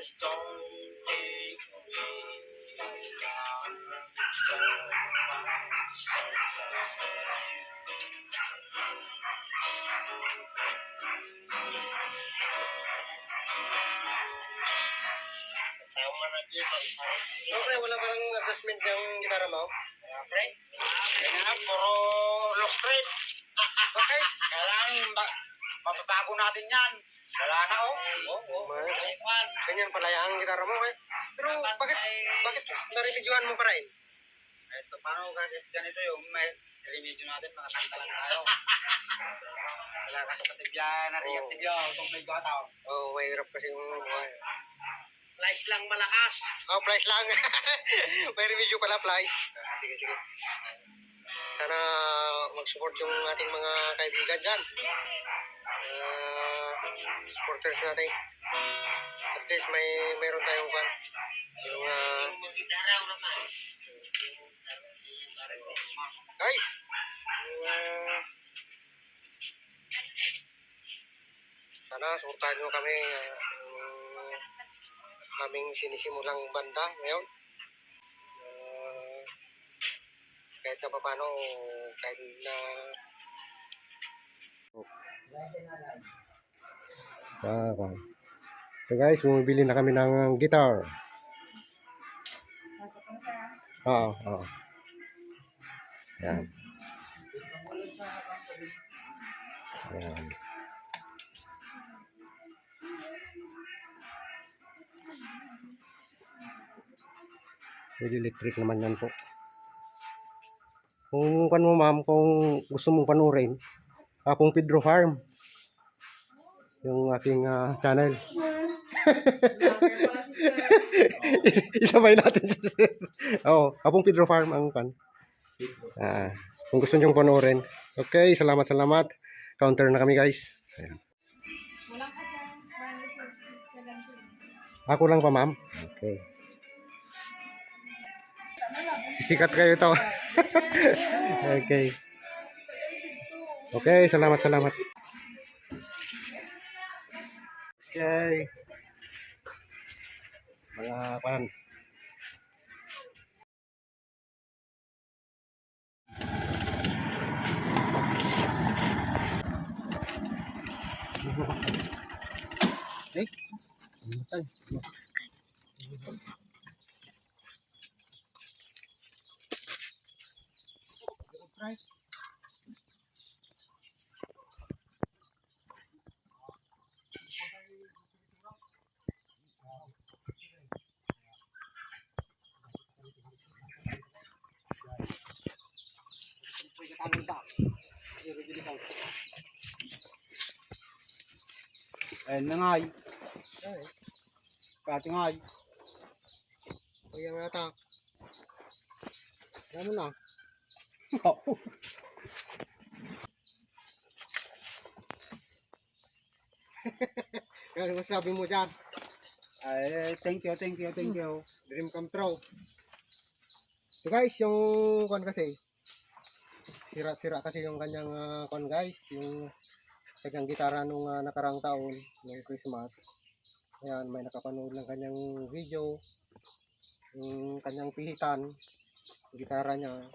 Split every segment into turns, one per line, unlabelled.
Okay, wala ka lang adjustment yung gitara mo? Pre, kaya puro low straight. Okay, kailangan mapabago natin yan. Wala na ganyan pala yung gitara mo eh. Pero bakit narimedyohan mo pa rin? Ito, paano ganito yung may remedyo natin, makakanta lang tayo. Wala kasi patibya na reactive yun, itong may bata. Oo, mahirap kasi yung flash lang malakas. Oh, flash lang. May remedyo pala, flash. Sige. Sana mag-support yung ating mga kaibigan dyan. Supporters natin. At least mayroon tayong fan. Yung guys, sana supportahan nyo kami. Kaming sinisimulang banda ngayon. Kahit na paano, kahit na so guys, bumibili na kami ng guitar. Oo. Yan. Pwede electric naman yan po. Kung mo ma'am, kung gusto mong panurin, akong Pedro Farm. Yung aking channel. Isabay natin sa Apong Pedro Farm ang kan. Kung gusto nyo panurin. Okay, salamat. Counter na kami guys. Ayan. Ako lang pa ma'am. Okay. Sisikat kayo ito. Okay, salamat. Okay. Mga pan.
Ayan na nga ay. Kati nga ay.
Kaya nga ata. Ano na? Ano masabi mo dyan?
Ay, thank you.
Dream come true. So guys, yung kon kasi sira kasi yung kanyang kon guys, yung kanyang gitara nung nakarang taon ng Christmas. Ayan, may nakapanood ng kanyang video, yung kanyang pihitan, gitara niya,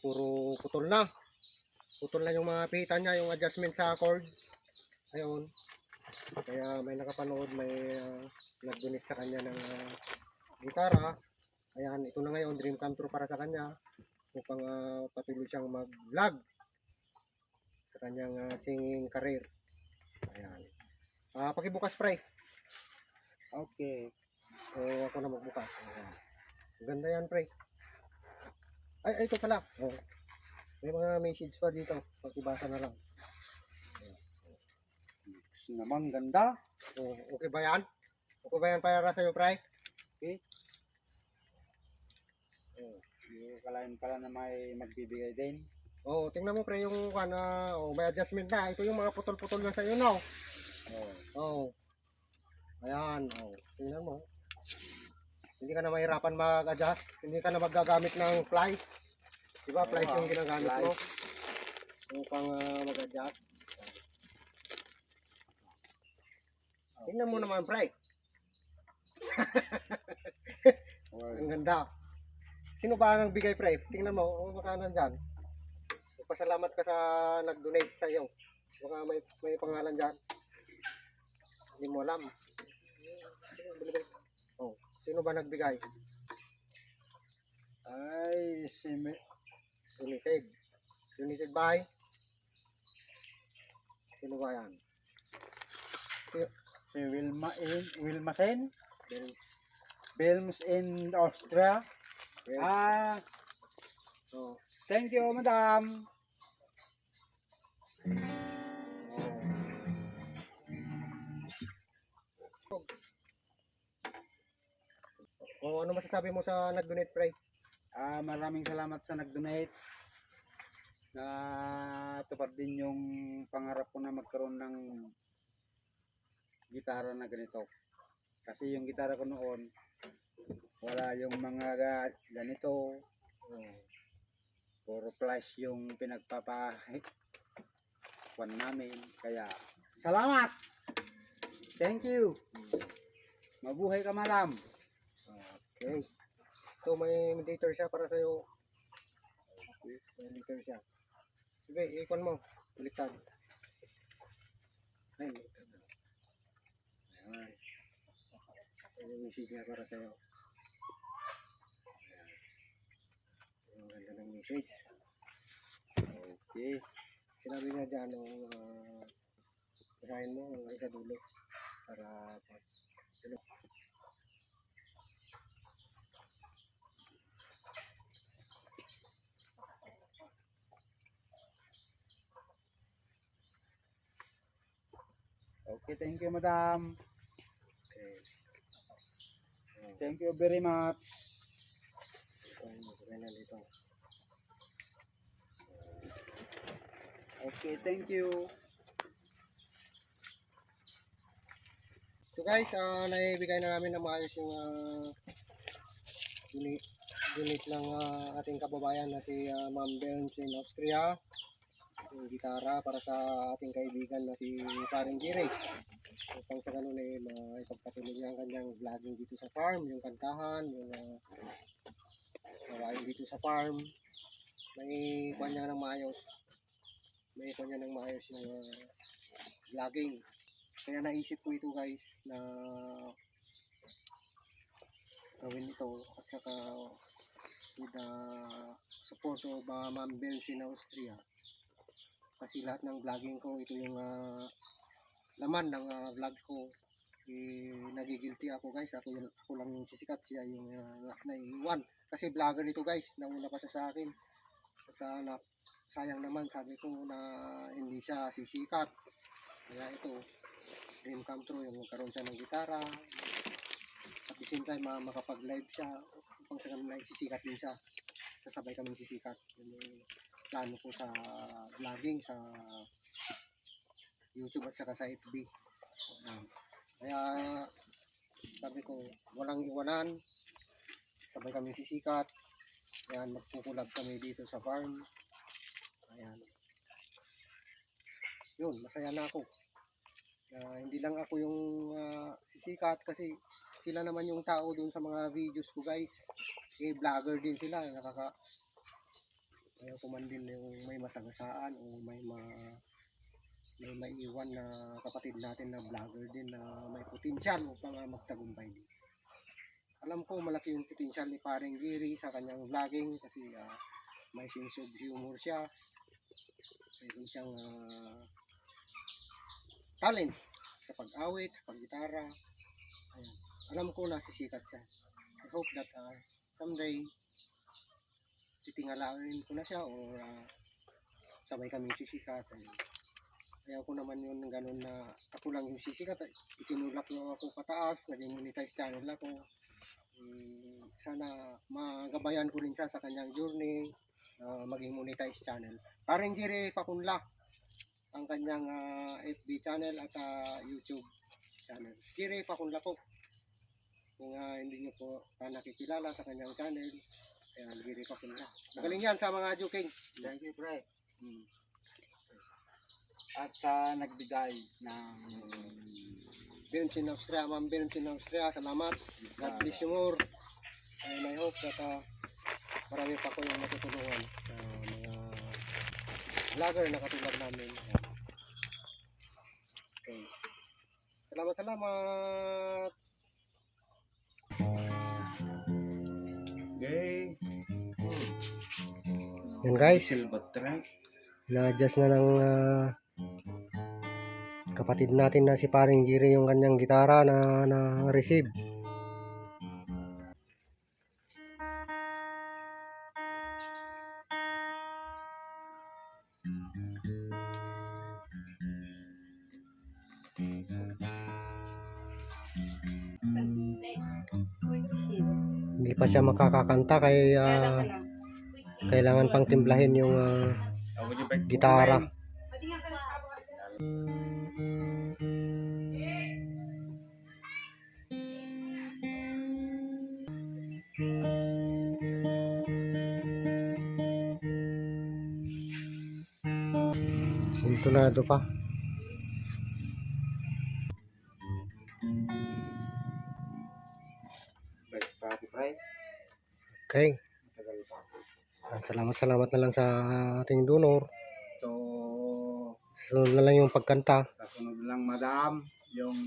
puro putol na yung mga pihitan niya, yung adjustment sa chord. Ayun, kaya may nakapanood, may nag-donate sa kanya ng gitara. Ayan, ito na ngayon, dream come true para sa kanya upang patuloy siyang mag-vlog sa kanyang singing career. Ayan. Pakibukas pre.
Okay.
Ako na magbukas. Ayan. Ganda yan pre. Ay ito pala. May mga message pa dito. Pakibasa na lang.
Naman ganda.
Okay ba yan? Okay ba yan para sa'yo pre?
Okay. Kalain pala na may magbibigay din.
Tingnan mo pre yung may adjustment na. Ito yung mga putol-putol na sa'yo now. Ayan, tingnan mo. Hindi ka na mahirapan mag-adjust. Hindi ka na magagamit ng flies. Diba, flies yung ginagamit mo upang mag-adjust. Tingnan mo naman, pre.
Word.
Ang ganda. Sino ba ang nagbigay, pre? Tingnan mo, ang makanan dyan. Pasalamat ka sa nag-donate sa iyo. Baka may pangalan dyan. Hindi mo alam. Oh, sino ba nagbigay?
Ay, si
United. United by? Sino ba yan?
si Wilma Sen.
Then,
Films in Austria.
yes.
Ah,
Oh,
thank you, madam.
oh, ano masasabi mo sa nag-donate, pre?
Maraming salamat sa nag-donate. Na tupad din yung pangarap ko na magkaroon ng gitara na ganito. Kasi yung gitara ko noon, wala yung mga ganito. Puro flash yung pinagpapakuan namin. Kaya, salamat! Thank you! Mabuhay ka, madam!
Okay. So, may meditator siya para sa'yo. Okay, may meditator siya. Sige, ikon mo. Baliktad. Ay, baliktad. Ayan. Ayan yung message niya para sa'yo. Ayan. Ang ganda ng message. Okay. Sinabi niya dyan, basahin mo hanggang sa dulo. Para,
Okay, thank you, madam.
okay.
Thank you very much.
Okay na dito.
Okay, thank you.
So guys, naibigay na namin na maayos yung unit ng ating kababayan na si Ma'am Belms in Austria. Yung gitara para sa ating kaibigan na si Paring Giri. Upang sa ganun ay maipagpatuloy niya ang kanyang vlogging dito sa farm, yung kantahan, yung gawain dito sa farm. May kuha niya ng maayos. May kuha niya ng maayos ng vlogging. Kaya naisip ko ito guys na gawin ito at saka with the support of Ma'am Belms in Austria. Kasi lahat ng vlogging ko, ito yung laman ng vlog ko. Nagigilty ako guys, ako lang yung sisikat, siya yung naiiwan. Kasi vlogger ito guys, nauna pa siya sa akin. At sayang naman, sabi ko na hindi siya sisikat. Kaya ito, dream come true, yung magkaroon siya ng gitara. At the same time, makapag-live siya. Upang sa kanila, sisikat din siya. Sasabay kami sisikat. Yung plano ko sa vlogging, sa YouTube at saka sa FB. Kaya sabi ko, walang iwanan. Sabay kami sisikat. Ayan, magkukulab kami dito sa farm. Ayan. Yun, masaya na ako. Hindi lang ako yung sisikat kasi sila naman yung tao dun sa mga videos ko guys. Vlogger din sila. Ayaw ko man din yung may masagasaan o may maiwan na kapatid natin na vlogger din na may potensyal upang magtagumpay din. Alam ko malaki yung potensyal ni Paring Giri sa kanyang vlogging kasi may sense of humor siya. Mayroon siyang talent sa pag-awit, sa paggitara. Ayan. Alam ko na sisikat siya. I hope that someday titingalain ko na siya o sabay kaming sisikat. Kaya ako naman yun ganun na ako lang yung sisikat. Itinulak lang ako pataas, naging monetize channel ako. Sana magabayan ko rin siya sa kanyang journey maging monetize channel. Paring Giri Pakunla ang kanyang FB channel at YouTube channel. Giri Pakunla po. Kung hindi nyo po nakikilala sa kanyang channel, ayan, Giri Pakunla. Magaling yan sa mga joking.
Thank you, pre. At sa nagbigay ng
Belms in Austria, Ma'am Belms in Austria, salamat. God bless you more. And I hope that marami pa ko yung matutulungan sa mga vlogger na katulad namin. Okay. Salamat.
Okay.
Yan guys,
Silver track.
na-adjust na ng kapatid natin na si paring Jiri yung kanyang gitara na receive. Hindi pa siya makakakanta kaya kailangan pang timplahin yung gitara. Sintonado pa.
By Spotify.
Okay.
Matagal pa.
Salamat na lang sa ating donor.
So,
Susunod na lang yung pagkanta.
kasunod lang madam, yung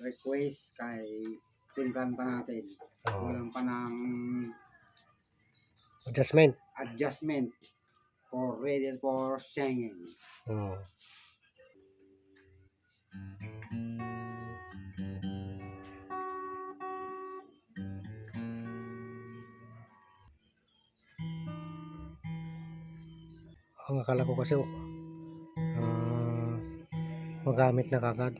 request kay tintan pa natin. Walang pa ng
Adjustment.
for ready for singing.
Oh. Ang akala ko kasi magamit na kagad.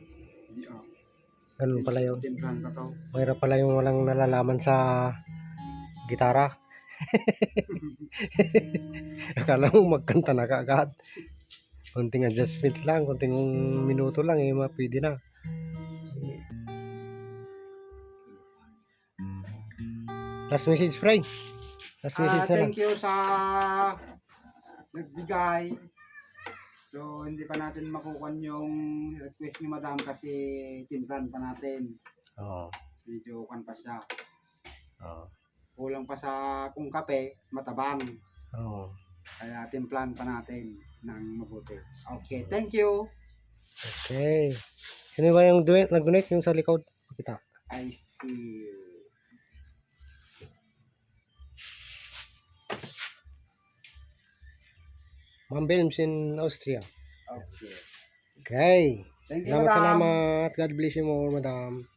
Ganun pala yun.
Tintan pa to.
Mayroon pala yung walang nalalaman sa gitara. Akala mo magkanta na kaagad. Konting adjustment lang, konting minuto lang pwede na. Last message, Fry. Last message na lang.
Thank you sa nagbigay. So, hindi pa natin makukuha yung request ni madam kasi tintan pa natin.
Oo.
Medyo kanta siya.
Oo.
Kulang pa sa kung kape, matabang.
Oo.
Kaya timplan pa natin ng mabuti. Okay, thank you.
Okay. Sino ba yung nag-donate yung sa likod? Kita.
I see.
Ma'am Belms in Austria.
Okay.
Okay.
Thank you, madam.
Salamat. God bless you more, madam.